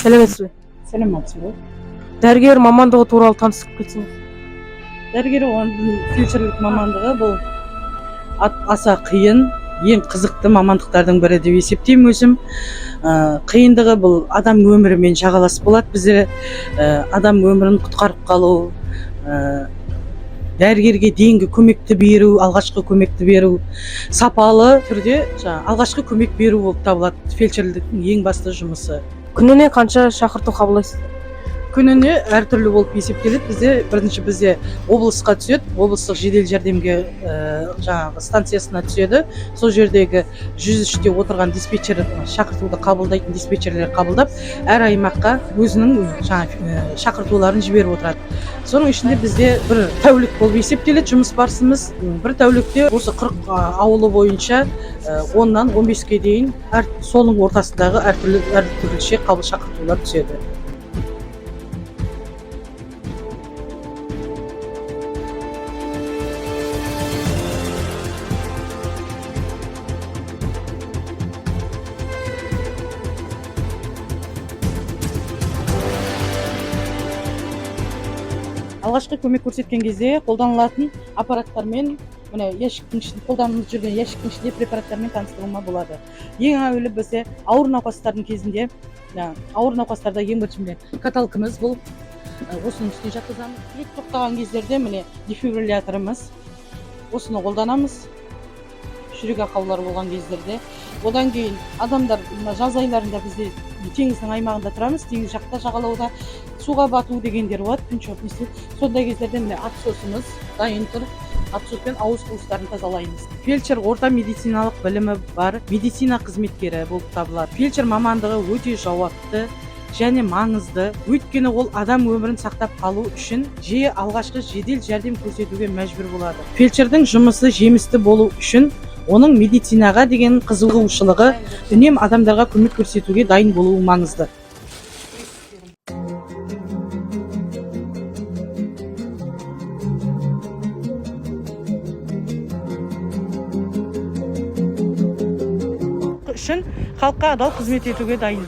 Сәлеметсіз бе? Сәлеметсіз бе? Дәрігер мамандығы туралы таныстырып кетсеңіз. Дәрігер фельдшерлік мамандығы бұл аса қиын, ең қызықты мамандықтардың бірі деп есептеймін өзім. Қиындығы бұл адам өмірімен жағалас болады. Бізде адам өмірін құтқарып қалу, дәрігерге дейінгі көмекті беру, алғашқы көмекті беру, сапалы түрде алғашқы көмек беру болып табылады фельдшерліктің ең басты жұмысы. Күніне қанша шақырту қабылдайсыз? Күніне әртүрлі болып есептеледі. Бірінші облысқа түседі, облыстық жедел жәрдемге жаңағы станциясына түседі. Сол жердегі 103-те отырған диспетчер шақыртуды қабылдайтын диспетчерлер қабылдап, әр аймаққа өзінің шақыртуларын жіберіп отырады. Соның ішінде бізде бір тәулік болып есептеледі жұмыс барысымыз. Бір тәулікте осы 40 ауылы бойынша 10-нан 15-ке дейін соның ортасындағы әртүрліше шақыртулар түседі. Алғашқы көмек көрсеткен кезде қолданылатын аппараттармен, ящиктің ішінде қолданылып жүрген ящиктің ішінде препараттармен таныстыруға болады. Ең әуелі бізде ауыр науқастардың кезінде, ауыр науқастарда ең бірінші каталкамыз бұл. Осының үстіне жатқызамыз. Жүрек тоқтаған кездерде дефибрилляторымыз. Осыны қолданамыз. Жүрек ақаулары болған кездерде. Одан кейін адамдар жаз айларында бізде теңіздің аймағында тұрамыз. Теңіз жақта жағалауда суға бату дегендер болады. Сондай кездерде атсосымыз дайын тұр. Атсоспен ауыз қуыстарын тазалаймыз. Фельдшер орта медициналық білімі бар медицина қызметкері болып табылады. Фельдшер мамандығы өте жауапты және маңызды. Өйткені ол адам өмірін сақтап қалу үшін жиі алғашқы жедел жәрдем көрсетуге мәжбүр болады. Фельдшердің жұмысы жемісті болу үшін оның медицинаға деген қызығушылығы үнем адамдарға көмек көрсетуге дайын болуы маңызды. Үшін халыққа адал қызмет етуге дайын.